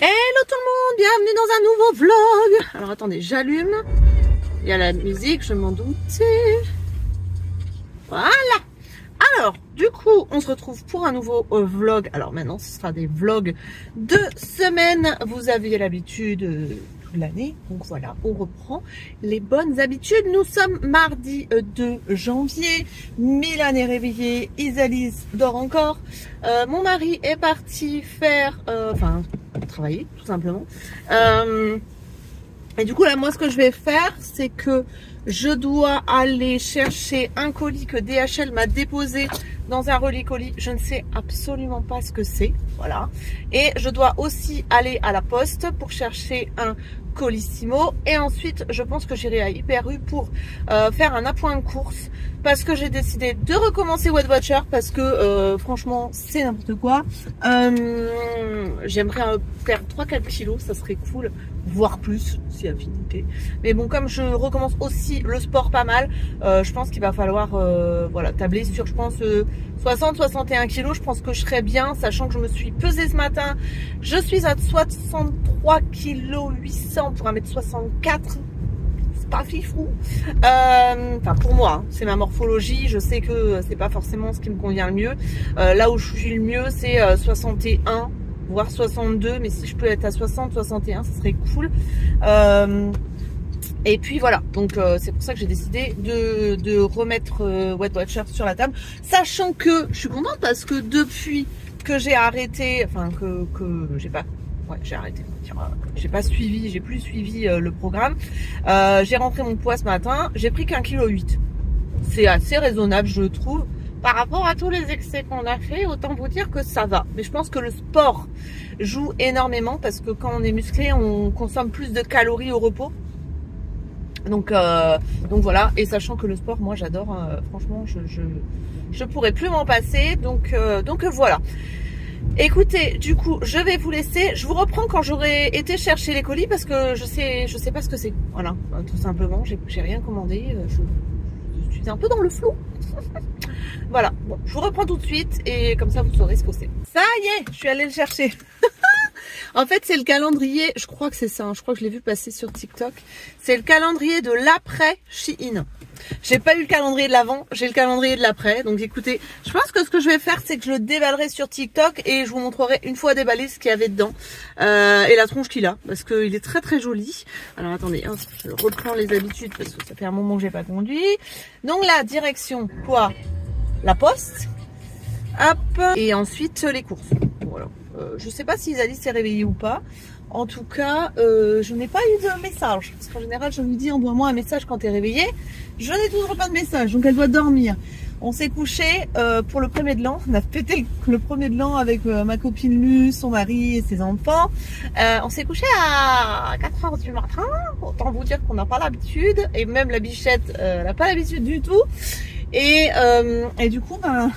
Hello tout le monde, bienvenue dans un nouveau vlog. Alors attendez, j'allume. Il y a la musique, je m'en doutais. Voilà. Alors, du coup, on se retrouve pour un nouveau vlog. Alors maintenant, ce sera des vlogs de semaine. Vous avez l'habitude toute l'année. Donc voilà, on reprend les bonnes habitudes. Nous sommes mardi 2 janvier. Milan est réveillée. Isalis dort encore. Mon mari est parti faire... travailler, tout simplement. Et du coup, là, moi, ce que je vais faire, c'est que je dois aller chercher un colis que DHL m'a déposé dans un relais colis. Je ne sais absolument pas ce que c'est. Voilà. Et je dois aussi aller à la poste pour chercher un Colissimo. Et ensuite, je pense que j'irai à Hyper U pour faire un appoint de course. Parce que j'ai décidé de recommencer Weight Watcher. Parce que franchement, c'est n'importe quoi. J'aimerais perdre 3-4 kilos. Ça serait cool. Voire plus, si affinité. Mais bon, comme je recommence aussi le sport pas mal, je pense qu'il va falloir voilà, tabler sur, je pense, 60-61 kilos. Je pense que je serais bien, sachant que je me suis pesée ce matin. Je suis à 63 kilos 800 pour 1m64. C'est pas fifou. Enfin, pour moi, hein, c'est ma morphologie. Je sais que c'est pas forcément ce qui me convient le mieux. Là où je suis le mieux, c'est 61. Voire 62, mais si je peux être à 60, 61, ça serait cool. Et puis voilà, donc c'est pour ça que j'ai décidé de remettre Weight Watcher sur la table, sachant que je suis contente parce que depuis que j'ai arrêté, enfin que j'ai pas, ouais, j'ai arrêté, j'ai pas suivi, j'ai plus suivi le programme. J'ai rentré mon poids ce matin, j'ai pris qu'1,8 kg. C'est assez raisonnable, je le trouve. Par rapport à tous les excès qu'on a fait, autant vous dire que ça va. Mais je pense que le sport joue énormément parce que quand on est musclé, on consomme plus de calories au repos. Donc voilà. Et sachant que le sport, moi j'adore. Franchement, je pourrais plus m'en passer. Donc voilà. Écoutez, du coup, je vais vous laisser. Je vous reprends quand j'aurai été chercher les colis parce que je sais pas ce que c'est. Voilà, tout simplement. J'ai rien commandé. Je suis un peu dans le flou. Voilà, bon, je vous reprends tout de suite et comme ça vous saurez ce que c'est. Ça y est, je suis allée le chercher. En fait, c'est le calendrier, je crois que c'est ça, hein, je crois que je l'ai vu passer sur TikTok. C'est le calendrier de l'après Shein. J'ai pas eu le calendrier de l'avant, j'ai le calendrier de l'après. Donc écoutez, je pense que ce que je vais faire, c'est que je le déballerai sur TikTok et je vous montrerai une fois déballé ce qu'il y avait dedans. Et la tronche qu'il a, parce qu'il est très très joli. Alors attendez, hein, je reprends les habitudes parce que ça fait un moment que j'ai pas conduit. Donc là, direction quoi? La poste. Hop. Et ensuite les courses. Voilà. Je sais pas si Isalie s'est réveillée ou pas. En tout cas, je n'ai pas eu de message. Parce qu'en général, je lui dis envoie-moi un message quand tu es réveillée. Je n'ai toujours pas de message, donc elle doit dormir. On s'est couché pour le premier de l'an. On a fêté le premier de l'an avec ma copine Lu, son mari et ses enfants. On s'est couché à 4 h du matin. Autant vous dire qu'on n'a pas l'habitude. Et même la bichette n'a pas l'habitude du tout. Et du coup, ben,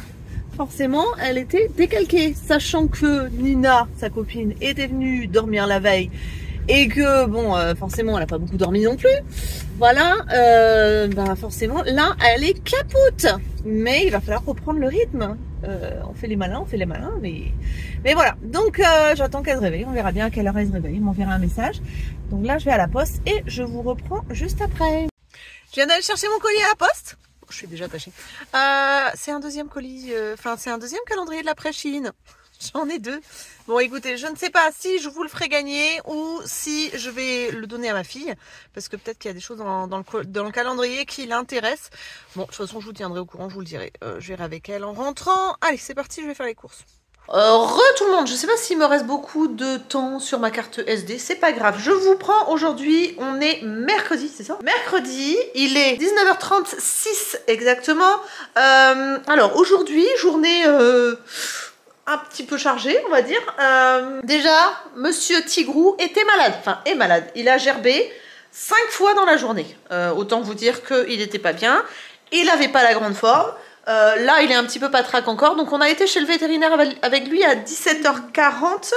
forcément, elle était décalquée. Sachant que Nina, sa copine, était venue dormir la veille. Et que, bon, forcément, elle n'a pas beaucoup dormi non plus. Voilà, ben forcément, là, elle est capoute. Mais il va falloir reprendre le rythme. On fait les malins, mais voilà. Donc, j'attends qu'elle se réveille. On verra bien à quelle heure elle se réveille. On m'enverra un message. Donc là, je vais à la poste et je vous reprends juste après. Je viens d'aller chercher mon colis à la poste. Je suis déjà attachée. C'est un deuxième colis, c'est un deuxième calendrier de l'après Shein. J'en ai deux. Bon, écoutez, je ne sais pas si je vous le ferai gagner ou si je vais le donner à ma fille. Parce que peut-être qu'il y a des choses dans le calendrier qui l'intéressent. Bon, de toute façon, je vous tiendrai au courant, je vous le dirai. Je verrai avec elle en rentrant. Allez, c'est parti, je vais faire les courses. Tout le monde, je sais pas s'il me reste beaucoup de temps sur ma carte SD, c'est pas grave, je vous prends aujourd'hui, on est mercredi, c'est ça? Mercredi, il est 19h36 exactement. Alors aujourd'hui, journée un petit peu chargée, on va dire. Déjà, Monsieur Tigrou était malade, enfin est malade, il a gerbé 5 fois dans la journée. Autant vous dire qu'il n'était pas bien, il n'avait pas la grande forme. Là, il est un petit peu patraque encore. Donc, on a été chez le vétérinaire avec lui à 17h40.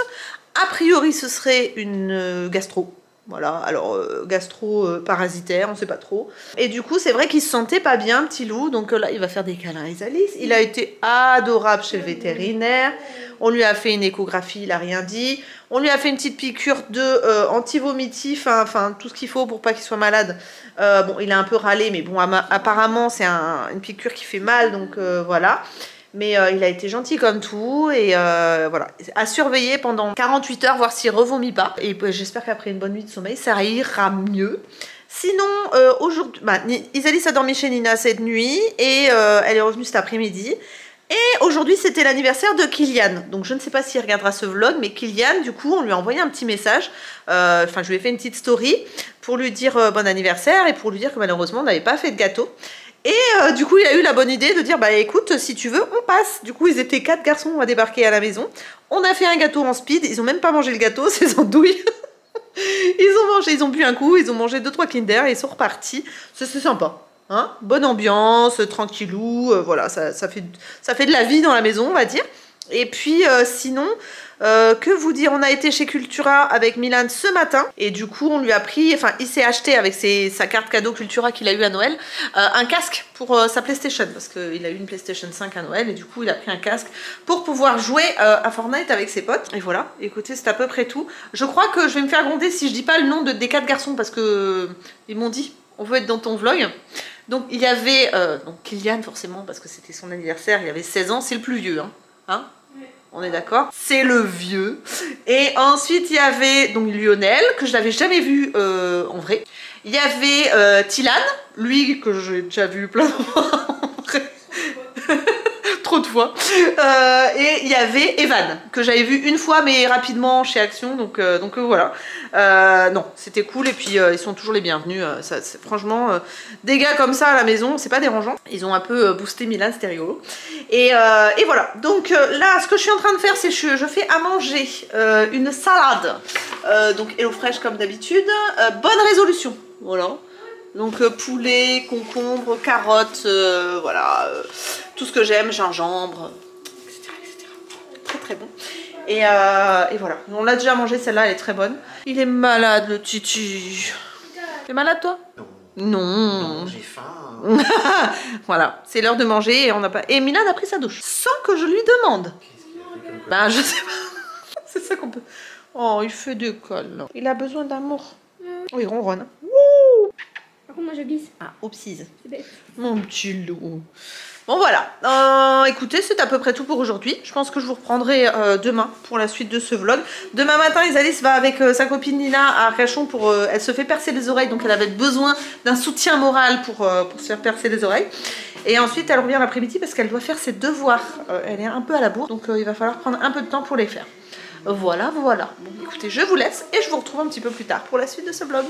A priori, ce serait une gastro. Voilà, alors gastro parasitaire, on sait pas trop. Et du coup, c'est vrai qu'il se sentait pas bien, petit loup. Donc là, il va faire des câlins à Isalis. Il a été adorable chez le vétérinaire. On lui a fait une échographie, il a rien dit. On lui a fait une petite piqûre de anti-vomitif, enfin tout ce qu'il faut pour pas qu'il soit malade. Bon, il a un peu râlé, mais bon, apparemment, c'est une piqûre qui fait mal, donc voilà. Mais il a été gentil comme tout et voilà, à surveiller pendant 48 heures, voir s'il revomit pas. Et j'espère qu'après une bonne nuit de sommeil, ça ira mieux. Sinon, aujourd'hui, Isalis a dormi chez Nina cette nuit et elle est revenue cet après-midi. Et aujourd'hui, c'était l'anniversaire de Kylian. Donc, je ne sais pas s'il regardera ce vlog, mais Kylian, du coup, on lui a envoyé un petit message. Enfin, je lui ai fait une petite story pour lui dire bon anniversaire et pour lui dire que malheureusement, on n'avait pas fait de gâteau. Et du coup, il a eu la bonne idée de dire bah écoute, si tu veux, on passe. Du coup, ils étaient 4 garçons à débarquer à la maison. On a fait un gâteau en speed. Ils ont même pas mangé le gâteau, ces andouilles. Ils ont mangé, ils ont bu un coup, ils ont mangé 2-3 Kinder et ils sont repartis. C'est sympa. Hein, bonne ambiance, tranquillou, voilà, ça fait de la vie dans la maison, on va dire. Et puis sinon, que vous dire, on a été chez Cultura avec Milan ce matin et du coup on lui a pris, enfin il s'est acheté avec sa carte cadeau Cultura qu'il a eu à Noël, un casque pour sa PlayStation parce qu'il a eu une PlayStation 5 à Noël et du coup il a pris un casque pour pouvoir jouer à Fortnite avec ses potes. Et voilà, écoutez, c'est à peu près tout. Je crois que je vais me faire gronder si je dis pas le nom des 4 garçons parce que ils m'ont dit on veut être dans ton vlog. Donc il y avait donc Kylian forcément parce que c'était son anniversaire, il avait 16 ans, c'est le plus vieux, hein oui. On est d'accord, c'est le vieux. Et ensuite il y avait donc Lionel que je n'avais jamais vu en vrai. Il y avait Tilan, lui que j'ai déjà vu plein de fois en vrai. Trop de fois. Et il y avait Evan que j'avais vu une fois mais rapidement chez Action, donc voilà. Non, c'était cool et puis ils sont toujours les bienvenus. Franchement, des gars comme ça à la maison, c'est pas dérangeant. Ils ont un peu boosté Milan, c'était rigolo. Et voilà. Donc là, ce que je suis en train de faire, c'est que je fais à manger une salade. Donc HelloFresh comme d'habitude. Bonne résolution. Voilà. Donc poulet, concombre, carottes, voilà, tout ce que j'aime, gingembre, etc., etc. Très très bon. Et voilà, on l'a déjà mangé, celle-là, elle est très bonne. Il est malade le Titi. T'es malade toi? Non. Non, j'ai faim. Voilà, c'est l'heure de manger et on n'a pas. Et Milan a pris sa douche sans que je lui demande. Ben je sais pas. C'est ça qu'on peut. Oh, il fait des cols. Il a besoin d'amour. Oh, il ronronne. Wouh! Moi je glisse. Ah, oupsies. C'est bête. Mon petit loup. Bon voilà, écoutez, c'est à peu près tout pour aujourd'hui. Je pense que je vous reprendrai demain pour la suite de ce vlog. Demain matin, Isalis va avec sa copine Nina à Arcachon pour... elle se fait percer les oreilles, donc elle avait besoin d'un soutien moral pour se faire percer les oreilles. Et ensuite, elle revient l'après-midi parce qu'elle doit faire ses devoirs. Elle est un peu à la bourre, donc il va falloir prendre un peu de temps pour les faire. Voilà, voilà. Bon, écoutez, je vous laisse et je vous retrouve un petit peu plus tard pour la suite de ce vlog.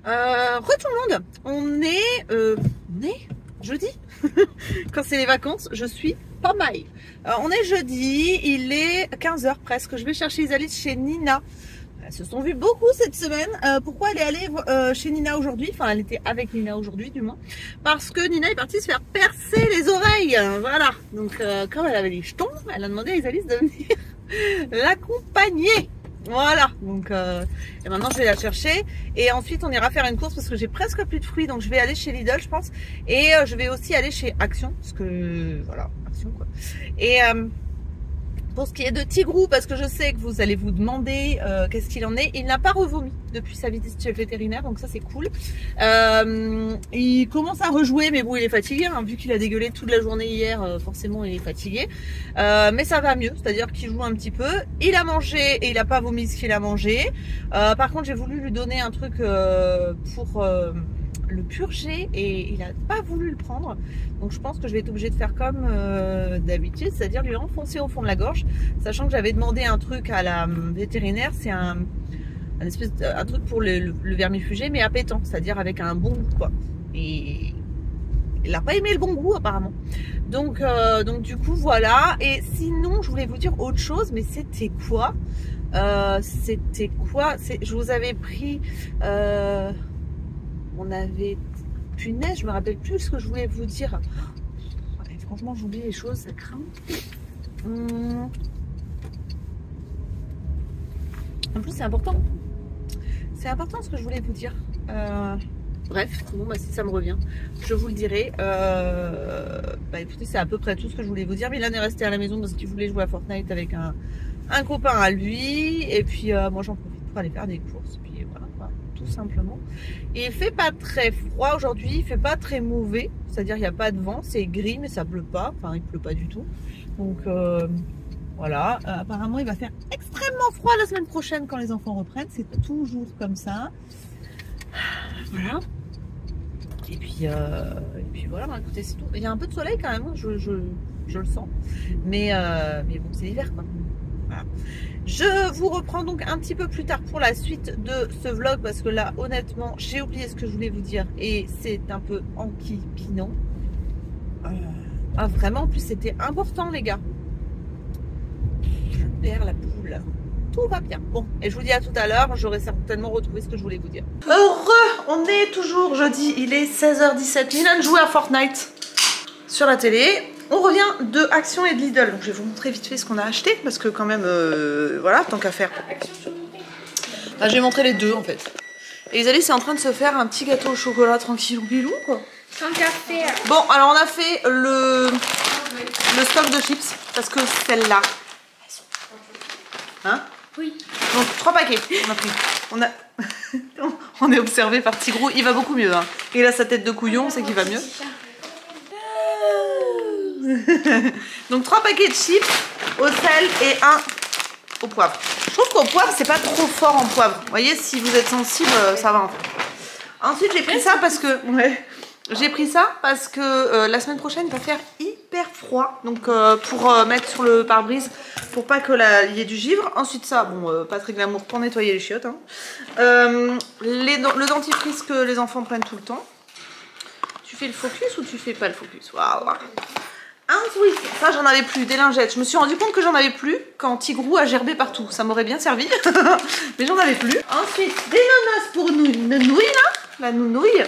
Tout le monde, on est jeudi. Quand c'est les vacances, je suis pas mal. On est jeudi, il est 15 h presque. Je vais chercher Isalis chez Nina. Elles se sont vues beaucoup cette semaine. Pourquoi elle est allée chez Nina aujourd'hui? Enfin, elle était avec Nina aujourd'hui du moins. Parce que Nina est partie se faire percer les oreilles. Voilà. Donc, comme elle avait les jetons, elle a demandé à Isalis de venir l'accompagner. Voilà, donc et maintenant je vais la chercher et ensuite on ira faire une course parce que j'ai presque plus de fruits, donc je vais aller chez Lidl je pense et je vais aussi aller chez Action parce que voilà, Action quoi. Et pour ce qui est de Tigrou, parce que je sais que vous allez vous demander qu'est-ce qu'il en est, il n'a pas revomi depuis sa visite chez le vétérinaire, donc ça c'est cool. Il commence à rejouer, mais bon il est fatigué, hein, vu qu'il a dégueulé toute la journée hier, forcément il est fatigué. Mais ça va mieux, c'est-à-dire qu'il joue un petit peu. Il a mangé et il n'a pas vomi ce qu'il a mangé. Par contre j'ai voulu lui donner un truc pour... le purger et il n'a pas voulu le prendre, donc je pense que je vais être obligée de faire comme d'habitude, c'est-à-dire lui enfoncer au fond de la gorge, sachant que j'avais demandé un truc à la vétérinaire, c'est un truc pour le vermifugé mais appétant, c'est-à-dire avec un bon goût quoi, et il n'a pas aimé le bon goût apparemment, donc du coup voilà. Et sinon je voulais vous dire autre chose, mais c'était quoi, je vous avais pris on avait... Punaise, je me rappelle plus ce que je voulais vous dire. Ouais, franchement, j'oublie les choses, ça craint. En plus, c'est important. c'est important ce que je voulais vous dire. Bref, bon, bah, si ça me revient, je vous le dirai. Bah, écoutez, c'est à peu près tout ce que je voulais vous dire. Milan est resté à la maison parce qu'il voulait jouer à Fortnite avec un copain à lui. Et puis, moi, j'en profite pour aller faire des courses. Puis voilà, quoi, tout simplement. Et il fait pas très froid aujourd'hui, il fait pas très mauvais. C'est-à-dire, il n'y a pas de vent, c'est gris, mais ça pleut pas. Enfin, il pleut pas du tout. Donc, voilà. Apparemment, il va faire extrêmement froid la semaine prochaine quand les enfants reprennent. C'est toujours comme ça. Voilà. Et puis voilà, bah, écoutez, c'est tout. Il y a un peu de soleil quand même, hein, je le sens. Mais bon, c'est l'hiver quoi. Voilà. Je vous reprends donc un petit peu plus tard pour la suite de ce vlog parce que là, honnêtement, j'ai oublié ce que je voulais vous dire et c'est un peu enquiquinant. Ah, vraiment, en plus, c'était important, les gars. Je perds la poule. Tout va bien. Bon, et je vous dis à tout à l'heure, j'aurai certainement retrouvé ce que je voulais vous dire. Heureux, on est toujours jeudi, il est 16h17. Milan jouait à Fortnite sur la télé. On revient de Action et de Lidl. Donc je vais vous montrer vite fait ce qu'on a acheté parce que quand même, voilà, tant qu'à faire. Ah, je vais montrer les deux en fait. Et Isalie c'est en train de se faire un petit gâteau au chocolat tranquille ou bilou quoi. Tant qu'à faire. Bon, alors on a fait le stock de chips parce que celle-là. Hein? Oui. Donc 3 paquets on a pris. On est observé par Tigrou, il va beaucoup mieux. Hein. Il a sa tête de couillon, c'est qu'il va mieux. Donc 3 paquets de chips au sel et 1 au poivre. Je trouve qu'au poivre c'est pas trop fort en poivre. Vous voyez, si vous êtes sensible, ça va en fait. Ensuite j'ai pris ça parce que la semaine prochaine il va faire hyper froid. Donc pour mettre sur le pare-brise pour pas que il y ait du givre. Ensuite ça, bon pas très glamour pour nettoyer les chiottes. Hein. Le dentifrice que les enfants prennent tout le temps. Tu fais le focus ou tu fais pas le focus? Waouh. Ensuite, ça j'en avais plus, des lingettes. Je me suis rendu compte que j'en avais plus quand Tigrou a gerbé partout. Ça m'aurait bien servi, mais j'en avais plus. Ensuite, des nonos pour nouilles là, la nounouille.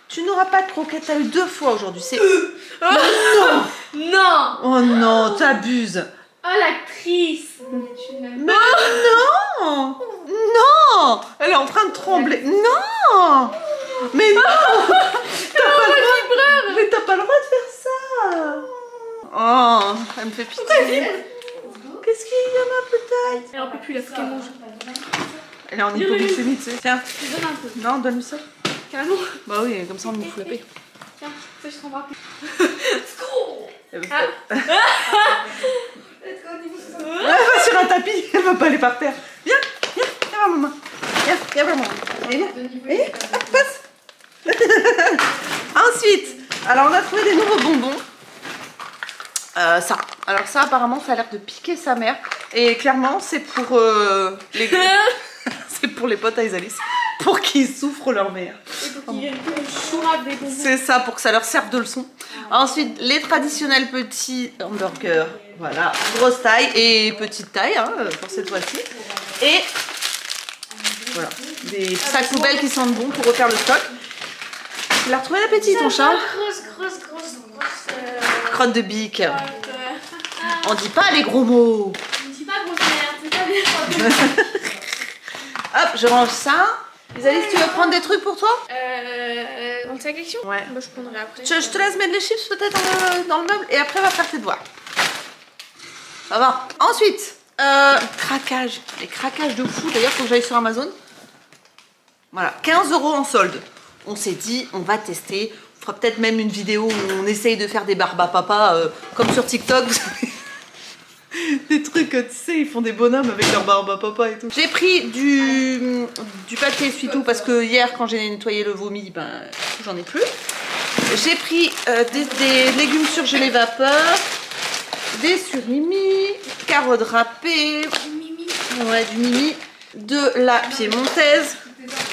Tu n'auras pas de croquettes, t'as eu 2 fois aujourd'hui. C'est non. Non. Oh non, t'abuses. Oh l'actrice. Non, non, non. Elle est en train de trembler. Non. Mais non. Mais t'as pas le droit de faire ça. Oh, elle me fait pitié. Qu'est-ce qu'il y en a peut-être? Elle en peut plus, il faut qu'elle mange. Elle est en hypoglycémie, tu sais. Tiens. Je donne un peu. Non, donne-lui ça. Carrément. Bah oui, comme ça on me fout la paix. Tiens, ça je t'en plus. Elle va sur un tapis, elle va pas aller par terre. Viens, viens, viens voir maman. Viens, viens voir maman. Viens, hop, passe. Ensuite, alors on a trouvé des nouveaux bonbons. Ça. Alors ça apparemment ça a l'air de piquer sa mère. Et clairement c'est pour les c'est pour les potes à Isalis. Pour qu'ils souffrent leur mère. Et pour qu'ils viennent chourave des bonbons. C'est ça, pour que ça leur serve de leçon. Ensuite, les traditionnels petits hamburgers. Voilà, grosse taille et petite taille hein, pour cette fois-ci. Et voilà, des sacs poubelles qui sentent bon pour refaire le stock. Il a retrouvé l'appétit ton chat. Grosse. Crotte de bique. On dit pas les gros mots. On dit pas grosse merde, c'est pas bien. Hop, je range ça. Isalis, tu veux prendre des trucs pour toi? Dans ta collection? Ouais. Moi je prendrai après. Je te laisse mettre les chips peut-être dans le meuble et après on va faire tes devoirs. Ça va. Ensuite, craquage. Les craquages de fou. D'ailleurs, faut que j'aille sur Amazon. Voilà, 15 € en solde. On s'est dit, on va tester. On fera peut-être même une vidéo où on essaye de faire des barbes à papa comme sur TikTok. Vous savez. Des trucs, tu sais, ils font des bonhommes avec leur barbe à papa et tout. J'ai pris du papier essuie-tout parce que hier, quand j'ai nettoyé le vomi, ben, j'en ai plus. J'ai pris des légumes surgelés vapeur, des surimi, carottes râpées, ouais, du mimi, de la piémontaise,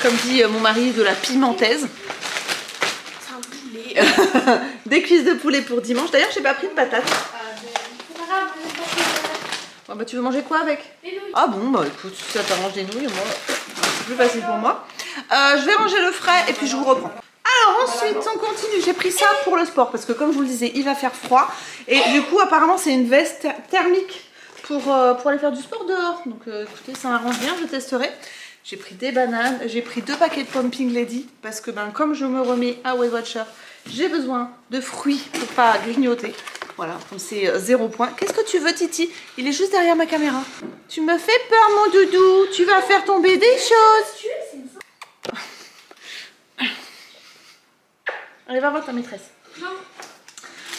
comme dit mon mari, de la pimentaise. C'est un poulet. Des cuisses de poulet pour dimanche. D'ailleurs, j'ai pas pris de patates. Oh, bah, tu veux manger quoi avec? Des nouilles. Ah bon, bah écoute, si ça t'arrange des nouilles, moi, c'est plus facile pour moi. Je vais ranger le frais et puis je vous reprends. Alors ensuite, on continue. J'ai pris ça pour le sport parce que comme je vous le disais, il va faire froid. Et du coup, apparemment, c'est une veste thermique pour aller faire du sport dehors. Donc écoutez, ça m'arrange bien, je testerai. J'ai pris des bananes, j'ai pris 2 paquets de Pumping Lady parce que comme je me remets à Weight Watcher, j'ai besoin de fruits pour pas grignoter. Voilà, comme c'est 0 point. Qu'est-ce que tu veux, Titi? Il est juste derrière ma caméra. Tu me fais peur, mon doudou. Tu vas faire tomber des choses. Allez, va voir ta maîtresse. Non.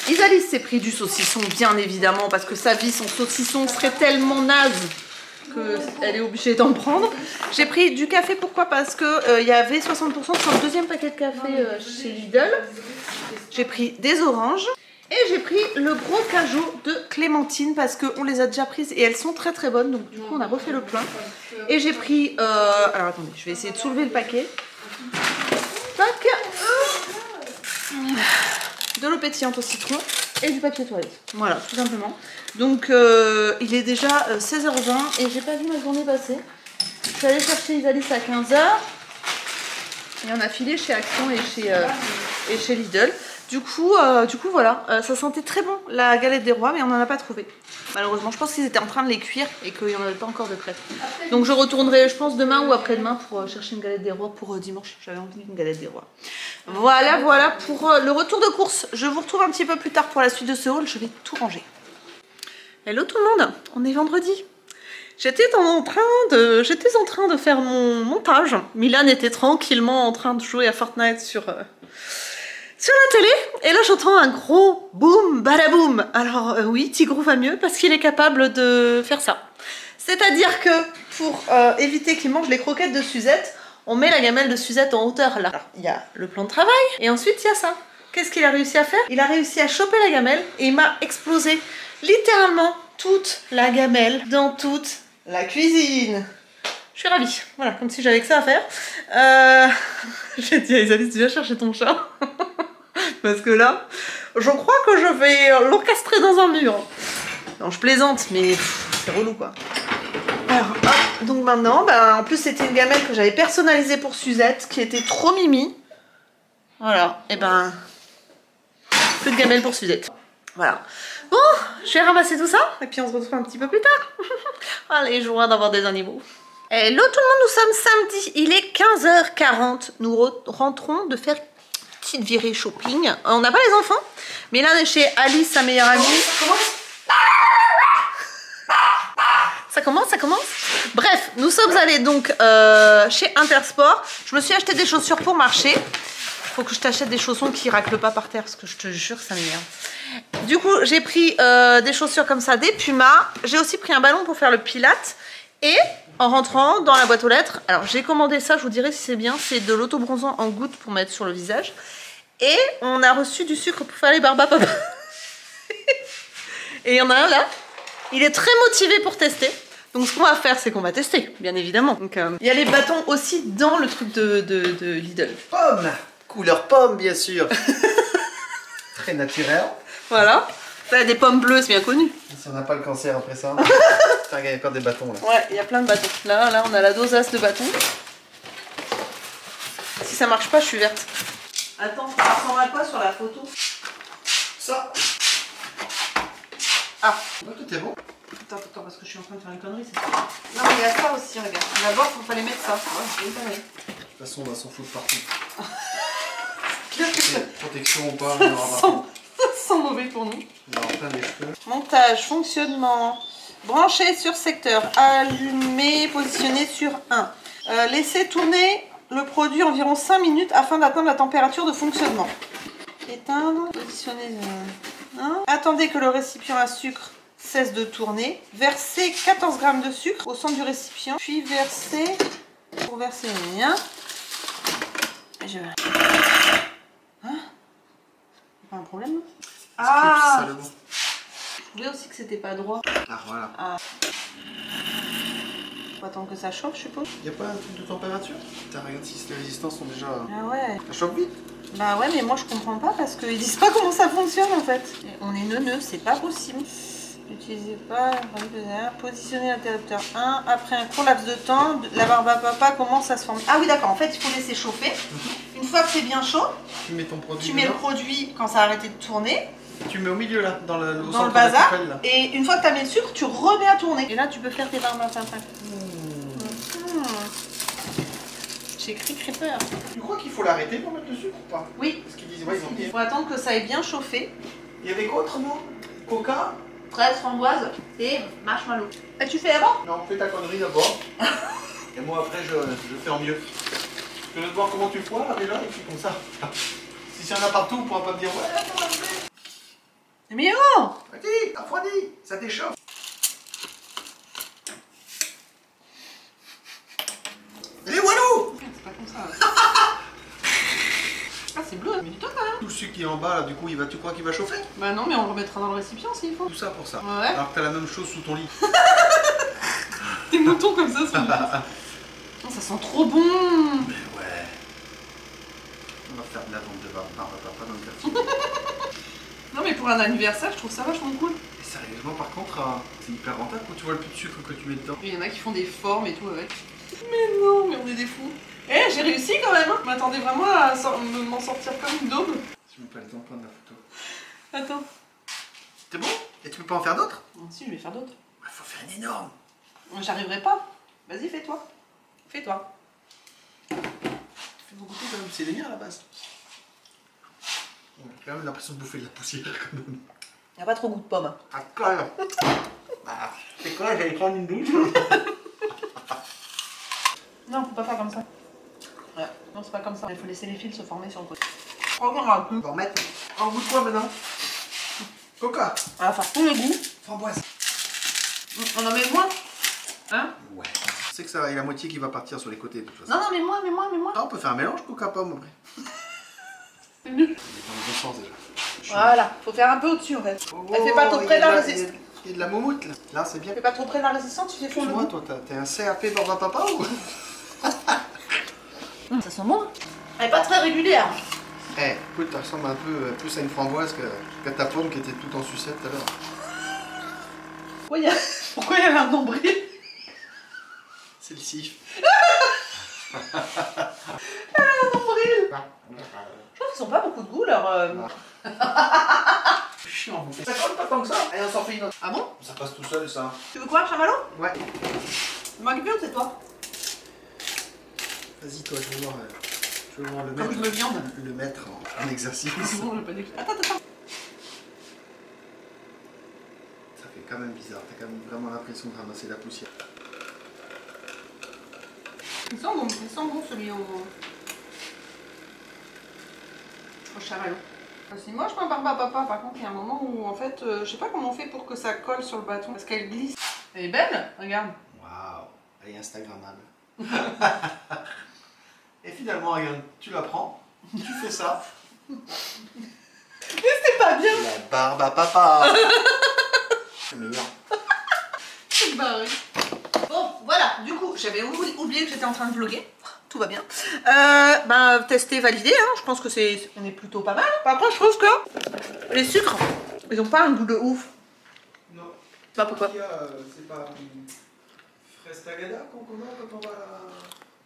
Isalis s'est pris du saucisson, bien évidemment, parce que sa vie sans saucisson serait tellement naze qu'elle est obligée d'en prendre. J'ai pris du café, pourquoi? Parce que il y avait 60% sur le 2e paquet de café chez Lidl. J'ai pris des oranges. Et j'ai pris le gros cajou de Clémentine parce qu'on les a déjà prises et elles sont très très bonnes. Donc du coup on a refait le plein. Et j'ai pris... alors attendez, je vais essayer de soulever le paquet. Tac. De l'eau pétillante au citron et du papier toilette. Voilà, tout simplement. Donc il est déjà 16h20 et j'ai pas vu ma journée passer. Je suis allée chercher Isalis à 15h. Et on a filé chez Action et chez Lidl. Du coup voilà, ça sentait très bon la galette des rois, mais on n'en a pas trouvé. Malheureusement, je pense qu'ils étaient en train de les cuire et qu'il n'y en avait pas encore de prêt. Donc je retournerai, je pense, demain ou après-demain pour chercher une galette des rois pour dimanche. J'avais envie d'une galette des rois. Voilà pour le retour de course. Je vous retrouve un petit peu plus tard pour la suite de ce haul. Je vais tout ranger. Hello tout le monde, on est vendredi. J'étais en train de faire mon montage. Milan était tranquillement en train de jouer à Fortnite sur la télé, et là j'entends un gros boum, badaboum. Alors oui, Tigrou va mieux parce qu'il est capable de faire ça. C'est-à-dire que pour éviter qu'il mange les croquettes de Suzette, on met la gamelle de Suzette en hauteur là. Alors, il y a le plan de travail et ensuite il y a ça. Qu'est-ce qu'il a réussi à faire? Il a réussi à choper la gamelle et il m'a explosé littéralement toute la gamelle dans toute la cuisine. Je suis ravie, voilà, comme si j'avais que ça à faire. J'ai dit à Isalis, tu viens chercher ton chat. Parce que là, je crois que je vais l'encastrer dans un mur. Non, je plaisante, mais c'est relou quoi. Alors, hop, donc maintenant, en plus c'était une gamelle que j'avais personnalisée pour Suzette, qui était trop mimi. Voilà, et plus de gamelle pour Suzette. Voilà. Bon, je vais ramasser tout ça, et puis on se retrouve un petit peu plus tard. Allez, joie d'avoir des animaux. Hello tout le monde, nous sommes samedi, il est 15h40. Nous rentrons de faire petite virée shopping. On n'a pas les enfants, mais là on est chez Alice, sa meilleure amie. Ça commence. Bref, nous sommes allés donc chez Intersport. Je me suis acheté des chaussures pour marcher. Faut que je t'achète des chaussons qui raclent pas par terre parce que je te jure ça m'énerve. Du coup j'ai pris des chaussures comme ça, des Puma. J'ai aussi pris un ballon pour faire le Pilates. Et en rentrant dans la boîte aux lettres, alors j'ai commandé ça, je vous dirai si c'est bien, c'est de l'autobronzant en gouttes pour mettre sur le visage. Et on a reçu du sucre pour faire les barbes à papa. Et il y en a un là, il est très motivé pour tester. Donc ce qu'on va faire, c'est qu'on va tester, bien évidemment. Donc il y a les bâtons aussi dans le truc de Lidl. Pomme, couleur pomme bien sûr. Très naturel. Voilà. Là, des pommes bleues, c'est bien connu. Si on n'a pas le cancer après ça. Il y a encore des bâtons là. Ouais, il y a plein de bâtons. Là, on a la dosace de bâtons. Si ça marche pas, je suis verte. Attends, ça ressemble à quoi sur la photo? Ça. Ah. Tout est bon. Attends, parce que je suis en train de faire une connerie, c'est ça. Non, mais il y a ça aussi, regarde. D'abord, il fallait mettre ça. Ouais, c'est une connerie. De toute façon, on va s'en foutre partout. Protection ou pas, on aura pas. Sans mauvais pour nous. On aura plein les cheveux. Montage, fonctionnement. Branché sur secteur. Allumé, positionné sur 1. Laissez tourner le produit environ 5 minutes afin d'atteindre la température de fonctionnement. Éteindre, positionner 1. Attendez que le récipient à sucre cesse de tourner. Versez 14 g de sucre au centre du récipient. Puis versez pour verser le mien. Je... Hein? Pas un problème? Ah! Je voulais aussi que c'était pas droit. Ah voilà. Ah. Faut attendre que ça chauffe, je suppose. Y a pas un truc de température? T'as regarde si les résistances sont déjà... Ah ouais. Ça chauffe vite? Bah ouais, mais moi je comprends pas parce qu'ils disent pas comment ça fonctionne en fait. Et on est neuneux, c'est pas possible. N'utilisez pas, positionnez l'interrupteur 1. Après un court laps de temps, la barbe à papa commence à se former. Ah oui, d'accord, en fait, il faut laisser chauffer. Une fois que c'est bien chaud, Tu mets ton produit. tu mets le produit quand ça a arrêté de tourner. Tu mets au milieu là, dans le Dans le bazar, et une fois que tu as mis le sucre, tu remets à tourner. Et là, tu peux faire tes barbes à papa. J'ai écrit Creeper. Tu crois qu'il faut l'arrêter pour mettre le sucre ou pas? Oui. Parce qu'ils disent, ouais, ils ont Il dit. faut attendre que ça ait bien chauffé. Il y avait quoi autrement? Coca? Fraise, framboise et marshmallow. Et tu fais avant? Non, fais ta connerie d'abord. Et moi après, je fais en mieux. Je veux voir comment tu le foires déjà, et puis comme ça. Si il y en a partout, on pourra pas me dire, ouais, comment on fait? Mais oh! Vas-y, refroidis, ça t'échauffe. Les walou! C'est pas comme ça. Ah, c'est bleu, mais du temps quand même. Tout ce sucre qui est en bas, là, du coup, tu crois qu'il va chauffer? Bah non, mais on le remettra dans le récipient s'il faut. Tout ça pour ça. Ouais. Alors que t'as la même chose sous ton lit. Des moutons comme ça sur le oh, ça sent trop bon. Mais ouais. On va faire de la vente de barbe à papa dans le quartier. Non, mais pour un anniversaire, je trouve ça vachement cool. Et sérieusement, par contre, c'est hyper rentable quand tu vois le peu de sucre que tu mets dedans. Il y en a qui font des formes et tout avec. Mais non, mais on est des fous. Eh, j'ai réussi quand même. Je m'attendais vraiment à m'en sortir comme une daube. Je me pas le temps de prendre la photo. Attends. C'est bon? Et tu peux pas en faire d'autres? Si, je vais faire d'autres. Il faut faire une énorme. J'arriverai pas. Vas-y, fais-toi. Fais-toi. Tu fais beaucoup quand même, c'est les miens à la base. On a quand même l'impression de bouffer de la poussière quand même. Y a pas trop goût de pomme. Ah, colle. Bah, c'est quoi, j'allais prendre une douche. Non, faut pas faire comme ça. Ouais, non, c'est pas comme ça. Il faut laisser les fils se former sur le côté. Regarde un peu. On va remettre. En goût de quoi maintenant? Coca. On va faire tout le goût. Framboise. On en met moins. Hein? Ouais. Tu sais que ça, il y a la moitié qui va partir sur les côtés de toute façon. Non, non, mais moins. Ah, on peut faire un mélange coca-pomme après. C'est nul. On est dans le bon sens déjà. Voilà, faut faire un peu au-dessus en fait. Elle fait pas trop près de la résistance. Il y a de la moumoute là. Là, c'est bien. Fais pas trop près de la résistance, tu fais fondre le Moi, goût. toi, t'es un CAP barbe à papa ou? Ça sent bon. Elle est pas très régulière. Eh, écoute, ça ressemble un peu plus à une framboise qu'à ta pomme qui était tout en sucette tout à l'heure. Pourquoi il y avait un nombril? C'est le sif. Un nombril. Je trouve qu'ils sont pas beaucoup de goût leur. Chiant. Ça colle pas tant que ça. Allez, on s'en fait une autre. Ah bon? Ça passe tout seul, ça. Tu veux quoi, chamallow? Ouais. Tu m'occupes ou c'est toi? Vas-y, toi, je veux voir le Comme mettre, je me viande. le mettre en exercice. Non, j'ai pas dit. Attends. Ça fait quand même bizarre. T'as quand même vraiment l'impression de ramasser la poussière. Il sent bon celui au chamallow. C'est moche ma barbe à papa, par contre il y a un moment où en fait, je sais pas comment on fait pour que ça colle sur le bâton, parce qu'elle glisse. Elle est belle, regarde. Waouh, elle est instagrammable. Et finalement, regarde, tu la prends, tu fais ça. Mais c'est pas bien. La barbe à papa. C'est meilleur. C'est barré. Bon, voilà, du coup, j'avais oublié que j'étais en train de vlogger. Tout va bien. Tester, valider, hein. Je pense que on est plutôt pas mal. Par contre, je trouve que les sucres, ils ont pas un goût de ouf. Non. Je sais pas pourquoi. C'est pas fraise tagada qu'on commande quand on va là.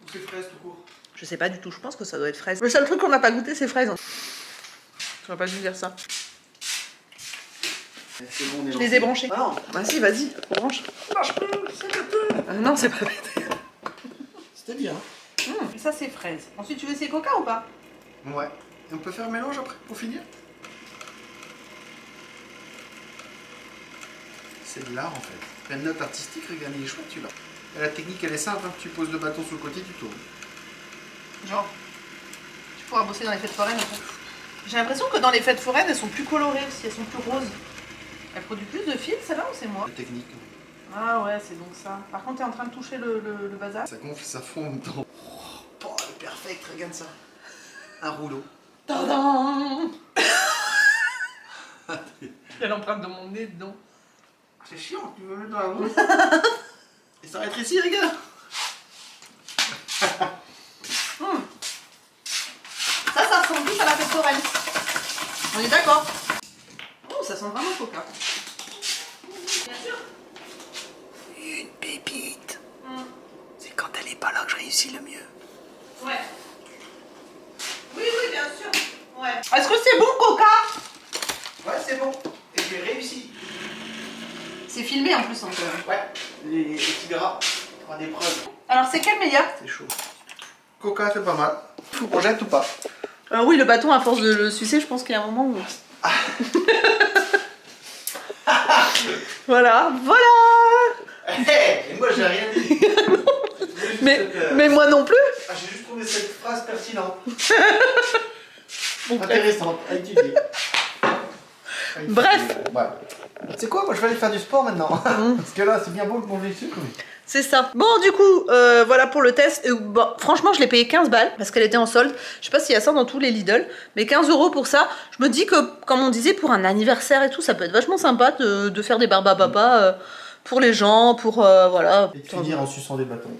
Ou c'est fraise tout court? Je sais pas du tout, je pense que ça doit être fraise. Le seul truc qu'on n'a pas goûté, c'est fraise. J'aurais pas dû dire ça. C'est bon, on est Je les ai branchés. Ah non. Bah si, vas-y, branche. Non, c'est pas pété. C'était bien. Et ça, c'est fraise. Ensuite, tu veux essayer coca ou pas? Ouais. Et on peut faire un mélange après, pour finir? C'est de l'art en fait. La note artistique, regarde, il est chouette celui-là. La technique, elle est simple, hein. Tu poses le bâton sur le côté, tu tournes. Genre, tu pourras bosser dans les fêtes foraines. J'ai l'impression que dans les fêtes foraines, elles sont plus colorées aussi, elles sont plus roses. Elle produit plus de fils, celle-là, ou c'est moi? La technique. Ah ouais, c'est donc ça. Par contre, t'es en train de toucher le bazar. Ça gonfle, ça fond en même temps. Oh, elle est perfecte, regarde ça. Un rouleau. Tadam. Il y a l'empreinte de mon nez dedans. C'est chiant, tu veux mettre dans la bouche. Et ça rétrécit, regarde. Ça ressemble plus à la fête foraine. On est d'accord? Oh, ça sent vraiment coca. Bien sûr. Une pépite. C'est quand elle est pas là que je réussis le mieux. Ouais. Oui, bien sûr. Ouais. Est-ce que c'est bon, Coca? Ouais, c'est bon. Et j'ai réussi. C'est filmé en plus, encore. Ouais, tu verras. Tu auras des preuves. Alors, c'est quel meilleur? C'est chaud. Coca, c'est pas mal. On jette ou pas? Oui, le bâton, à force de le sucer, je pense qu'il y a un moment où... Voilà. Hey, et moi, j'ai rien dit. Mais moi non plus. Ah, j'ai juste trouvé cette phrase pertinente. Bon, Intéressante à étudier. Bref. Ouais. C'est quoi? Moi, je vais aller faire du sport maintenant. Parce que là, c'est bien beau de manger le sucre. C'est ça. Bon, du coup, voilà pour le test. Bon, franchement, je l'ai payé 15 balles parce qu'elle était en solde. Je sais pas s'il y a ça dans tous les Lidl, mais 15 € pour ça. Je me dis que, comme on disait, pour un anniversaire et tout, ça peut être vachement sympa de faire des barbapapa pour les gens, pour voilà. Et de finir en suçant des bâtons.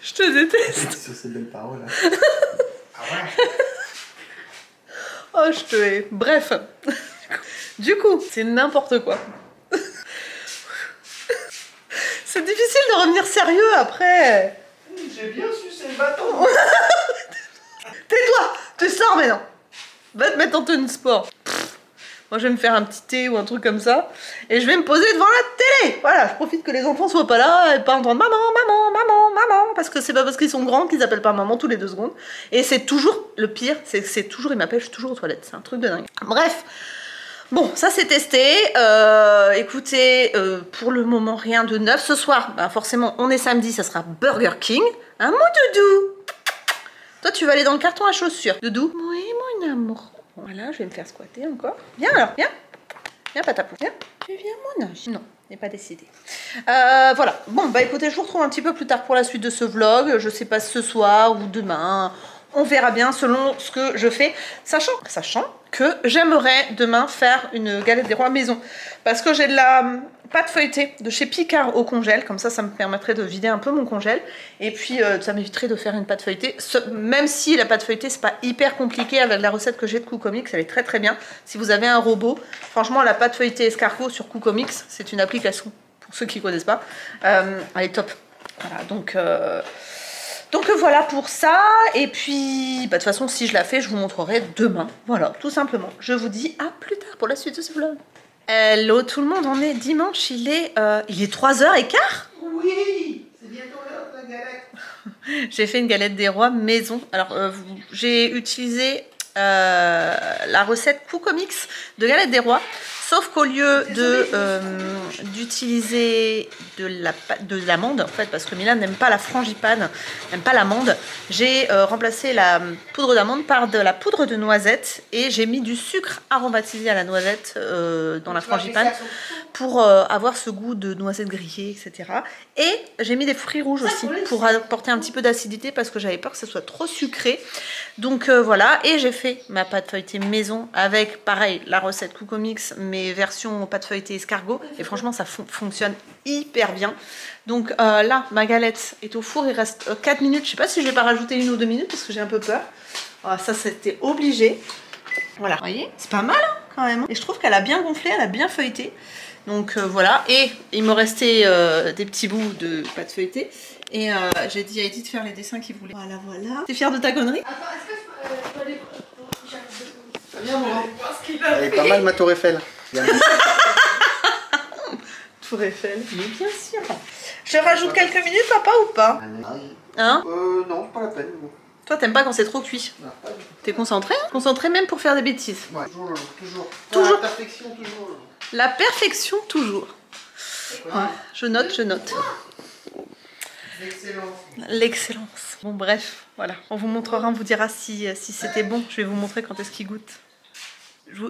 Je te déteste. Sur ces belles paroles. Là. Ah ouais. Oh, je te hais. Bref. Du coup, c'est n'importe quoi. C'est difficile de revenir sérieux après. J'ai bien sucé le bâton. Tais-toi, tu sors maintenant. Va te mettre en tenue de sport. Moi, je vais me faire un petit thé ou un truc comme ça. Et je vais me poser devant la télé. Voilà, je profite que les enfants soient pas là et pas entendre maman, maman, maman, maman. Parce que c'est pas parce qu'ils sont grands qu'ils appellent pas maman tous les 2 secondes. Et c'est toujours, le pire, c'est que c'est toujours, ils m'appellent, je suis toujours aux toilettes. C'est un truc de dingue. Bref. Bon, ça c'est testé. Écoutez, pour le moment, rien de neuf. Ce soir, bah forcément, on est samedi, ça sera Burger King. Un mot doudou. Toi, tu vas aller dans le carton à chaussures. Doudou. Oui, mon amour. Voilà, je vais me faire squatter encore. Viens alors, viens. Viens, patapou. Viens. Viens, mon ange. Non, n'est pas décidé. Voilà. Bon, bah écoutez, je vous retrouve un petit peu plus tard pour la suite de ce vlog. Je sais pas ce soir ou demain. On verra bien selon ce que je fais. Sachant que j'aimerais demain faire une galette des rois maison. Parce que j'ai de la pâte feuilletée de chez Picard au congèle. Comme ça, ça me permettrait de vider un peu mon congèle. Et puis, ça m'éviterait de faire une pâte feuilletée. Même si la pâte feuilletée, c'est pas hyper compliqué avec la recette que j'ai de Coocomix. Elle est très très bien. Si vous avez un robot, franchement, la pâte feuilletée escargot sur Coocomix, c'est une application. Pour ceux qui ne connaissent pas. Elle est top. Voilà, donc voilà pour ça, et puis bah, de toute façon si je la fais je vous montrerai demain, voilà tout simplement. Je vous dis à plus tard pour la suite de ce vlog. Hello tout le monde, on est dimanche, il est 3h15. Oui, c'est bientôt l'heure de la galette. J'ai fait une galette des rois maison, alors j'ai utilisé la recette Coocomix de galette des rois. Sauf qu'au lieu d'utiliser de l'amande, en fait, parce que Milan n'aime pas la frangipane, n'aime pas l'amande, j'ai remplacé la poudre d'amande par de la poudre de noisette et j'ai mis du sucre aromatisé à la noisette dans la frangipane pour avoir ce goût de noisette grillée, etc. Et j'ai mis des fruits rouges aussi pour apporter un petit peu d'acidité parce que j'avais peur que ce soit trop sucré. Donc voilà, et j'ai fait ma pâte feuilletée maison avec, pareil, la recette Coocomix, mais version pâte feuilletée escargot. Et franchement, ça fonctionne hyper bien. Donc là, ma galette est au four, il reste 4 minutes. Je sais pas si je vais pas rajouter 1 ou 2 minutes parce que j'ai un peu peur. Voilà, ça, c'était obligé. Voilà, vous voyez, c'est pas mal hein, quand même. Et je trouve qu'elle a bien gonflé, elle a bien feuilleté. Donc voilà, et il me restait des petits bouts de pâte feuilletée. Et j'ai dit à Edith de faire les dessins qu'il voulait. Voilà, voilà. T'es fière de ta connerie? Attends, est-ce que je peux aller... Viens, mon grand. Elle est pas mal, ma tour Eiffel. Tour Eiffel, mais bien sûr. Je rajoute quelques minutes, papa, ou pas? Hein? Non, pas la peine. Toi, t'aimes pas quand c'est trop cuit? Non, pas du tout. T'es concentré? Concentré même pour faire des bêtises. Ouais, toujours. Toujours. La perfection, toujours. La perfection, toujours. Ouais, je note. L'excellence. L'excellence. Bon, bref, voilà. On vous montrera, on vous dira si c'était bon. Je vais vous montrer quand est-ce qu'il goûte.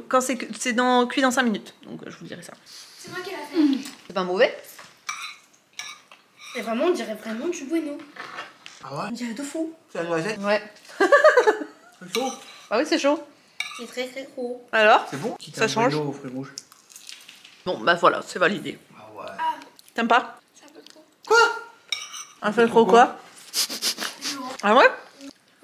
Quand c'est cuit dans 5 minutes. Donc, je vous dirai ça. C'est moi qui l'a fait. C'est pas mauvais? Et vraiment, on dirait vraiment du bueno. Ah ouais? On dirait de fou. C'est la noisette? Ouais. C'est chaud. Ah oui, c'est chaud. C'est très très gros. Alors? C'est bon? Ça change? Aux fruits rouges. Bon, bah voilà, c'est validé. Ah ouais. T'aimes pas? C'est un peu trop. Quoi? Un peu trop quoi? Ah ouais?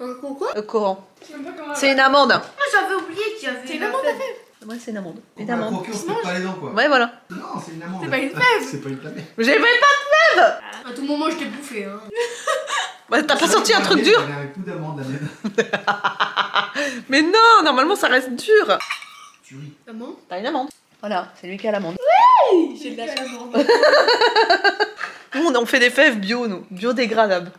Un coco? Le Coran. Je sais même pas comment... C'est une amande. Moi j'avais oublié qu'il y avait... C'est une amande à faire. Moi, c'est une amande. On va croquer, on se pète pas les dents quoi. Ouais, voilà. Non, c'est une amande. C'est pas une fève. C'est pas une fève. Mais j'avais pas de fève. À tout moment, je t'ai bouffé. Hein. Bah, t'as pas sorti un truc dur. Il y a un coup d'amande la mienne. Mais non, normalement, ça reste dur. Tu ris. Maman. T'as une amande. Voilà, c'est lui qui a l'amande. J'ai de la chance. Nous, on fait des fèves bio, nous. Biodégradables.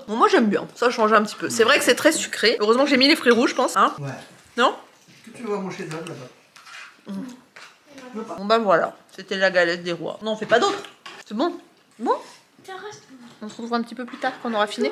Bon, moi, j'aime bien. Ça change un petit peu. C'est vrai que c'est très sucré. Heureusement que j'ai mis les fruits rouges, je pense. Hein? Ouais. Non? Est-ce que tu veux voir mon chef-d'œuvre là-bas? Bon, bah voilà. C'était la galette des rois. Non, on fait pas d'autre. C'est bon? Bon? On se retrouve un petit peu plus tard quand on aura fini.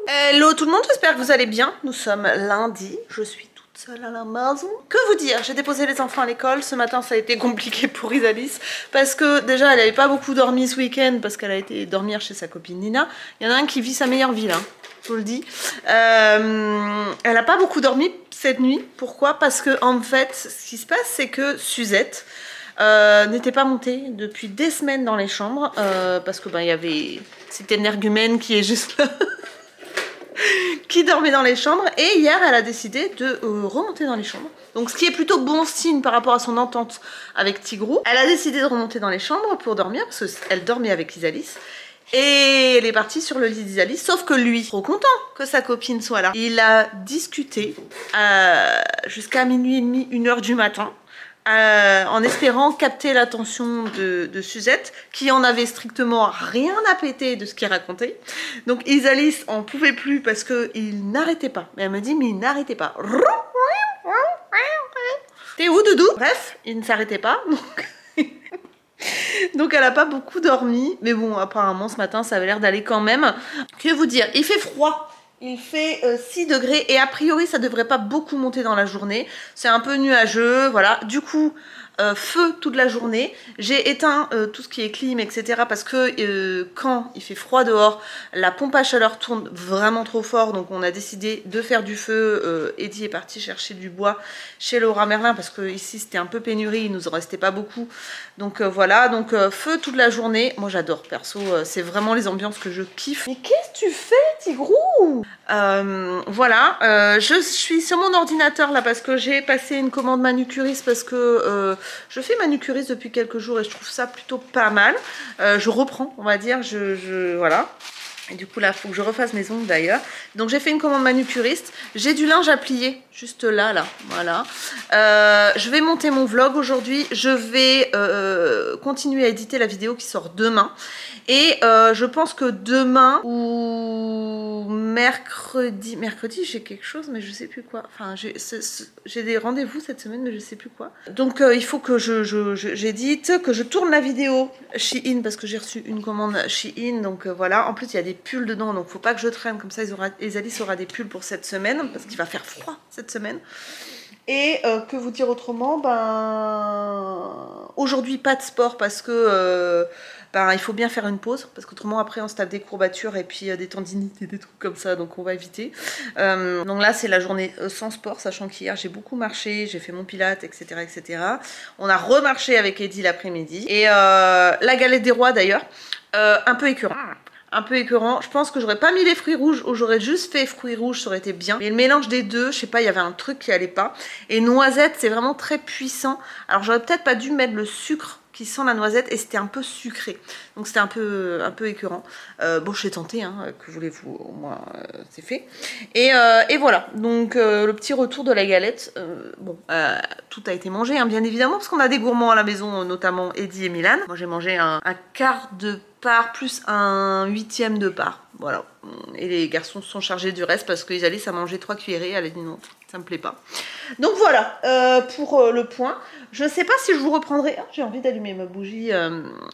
Hello tout le monde, j'espère que vous allez bien. Nous sommes lundi, je suis toute seule à la maison. Que vous dire, j'ai déposé les enfants à l'école. Ce matin ça a été compliqué pour Isalis parce que déjà elle n'avait pas beaucoup dormi ce week-end parce qu'elle a été dormir chez sa copine Nina. Il y en a un qui vit sa meilleure vie là, je vous le dis. Elle n'a pas beaucoup dormi cette nuit. Pourquoi? Parce que en fait ce qui se passe c'est que Suzette n'était pas montée depuis des semaines dans les chambres parce que il y avait cette énergumène qui est juste là qui dormait dans les chambres et hier elle a décidé de remonter dans les chambres, donc ce qui est plutôt bon signe par rapport à son entente avec Tigrou. Elle a décidé de remonter dans les chambres pour dormir parce qu'elle dormait avec Isalis et elle est partie sur le lit d'Isalis, sauf que lui, trop content que sa copine soit là, il a discuté jusqu'à minuit et demi, 1h du matin en espérant capter l'attention de Suzette qui en avait strictement rien à péter de ce qu'il racontait. Donc Isalis en pouvait plus parce qu'il n'arrêtait pas. Mais elle me dit mais il n'arrêtait pas. T'es où Doudou? Bref, il ne s'arrêtait pas. Donc elle a pas beaucoup dormi. Mais bon, apparemment ce matin ça avait l'air d'aller quand même. Que vous dire, il fait froid. Il fait 6 degrés et a priori ça devrait pas beaucoup monter dans la journée. C'est un peu nuageux, voilà. Du coup, feu toute la journée. J'ai éteint tout ce qui est clim, etc. Parce que quand il fait froid dehors, la pompe à chaleur tourne vraiment trop fort. Donc on a décidé de faire du feu. Eddie est parti chercher du bois chez Laura Merlin parce que ici c'était un peu pénurie, il nous en restait pas beaucoup. Donc voilà, donc feu toute la journée. Moi j'adore perso, c'est vraiment les ambiances que je kiffe. Mais qu'est-ce que tu fais Tigrou? Voilà, je suis sur mon ordinateur là parce que j'ai passé une commande manucuriste parce que je fais manucuriste depuis quelques jours et je trouve ça plutôt pas mal. Je reprends, on va dire, voilà. Et du coup là, il faut que je refasse mes ongles d'ailleurs. Donc j'ai fait une commande manucuriste. J'ai du linge à plier, juste là, voilà. Je vais monter mon vlog aujourd'hui. Je vais continuer à éditer la vidéo qui sort demain. Et je pense que demain ou mercredi j'ai quelque chose mais je sais plus quoi. Enfin j'ai des rendez-vous cette semaine mais je sais plus quoi. Donc il faut que j'édite, que je tourne la vidéo Shein parce que j'ai reçu une commande Shein. Donc voilà, en plus il y a des pulls dedans donc faut pas que je traîne, comme ça Isalis aura des pulls pour cette semaine parce qu'il va faire froid cette semaine. Et que vous dire autrement, aujourd'hui pas de sport parce que il faut bien faire une pause parce qu'autrement après on se tape des courbatures et puis des tendinites et des trucs comme ça, donc on va éviter. Donc là c'est la journée sans sport, sachant qu'hier j'ai beaucoup marché, j'ai fait mon pilates, etc., etc. On a remarché avec Eddie l'après-midi et la galette des rois d'ailleurs, un peu écœurant. Un peu écœurant, je pense que j'aurais pas mis les fruits rouges ou j'aurais juste fait fruits rouges, ça aurait été bien. Mais le mélange des deux, je sais pas, il y avait un truc qui allait pas. Et noisette, c'est vraiment très puissant. Alors j'aurais peut-être pas dû mettre le sucre qui sent la noisette et c'était un peu sucré. Donc c'était un peu écœurant. Bon, je l'ai tenté, hein, que voulez-vous, au moins c'est fait. Et voilà, donc le petit retour de la galette. Bon, tout a été mangé, hein, bien évidemment, parce qu'on a des gourmands à la maison, notamment Eddie et Milan. Moi j'ai mangé un quart de part plus un 1/8 de part. Voilà. Et les garçons se sont chargés du reste parce qu'ils allaient à manger 3 cuillerées. Elle a dit non, ça me plaît pas. Donc voilà, pour le point. Je sais pas si je vous reprendrai. Oh, j'ai envie d'allumer ma bougie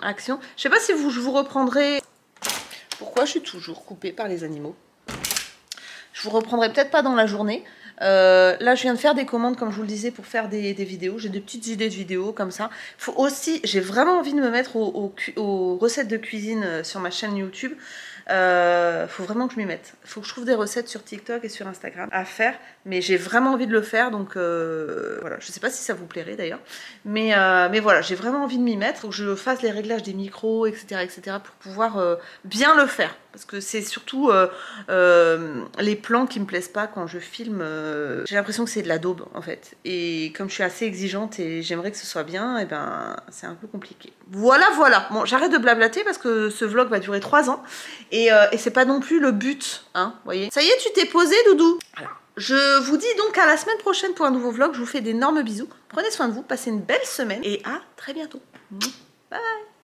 action. Je sais pas si je vous reprendrai. Pourquoi je suis toujours coupée par les animaux? Je vous reprendrai peut-être pas dans la journée. Là je viens de faire des commandes comme je vous le disais pour faire des vidéos, j'ai des petites idées de vidéos comme ça. Faut aussi, j'ai vraiment envie de me mettre aux recettes de cuisine sur ma chaîne YouTube. Faut vraiment que je m'y mette. Faut que je trouve des recettes sur TikTok et sur Instagram à faire, mais j'ai vraiment envie de le faire, donc voilà. Je sais pas si ça vous plairait d'ailleurs, mais voilà, j'ai vraiment envie de m'y mettre. Faut que je fasse les réglages des micros, etc., etc., pour pouvoir bien le faire. Parce que c'est surtout les plans qui me plaisent pas quand je filme. J'ai l'impression que c'est de la daube en fait. Et comme je suis assez exigeante et j'aimerais que ce soit bien, et ben c'est un peu compliqué. Voilà. Bon, j'arrête de blablater parce que ce vlog va durer 3 ans. Et c'est pas non plus le but, hein, vous voyez. Ça y est, tu t'es posé, Doudou? Alors, je vous dis donc à la semaine prochaine pour un nouveau vlog. Je vous fais d'énormes bisous. Prenez soin de vous, passez une belle semaine et à très bientôt. Bye.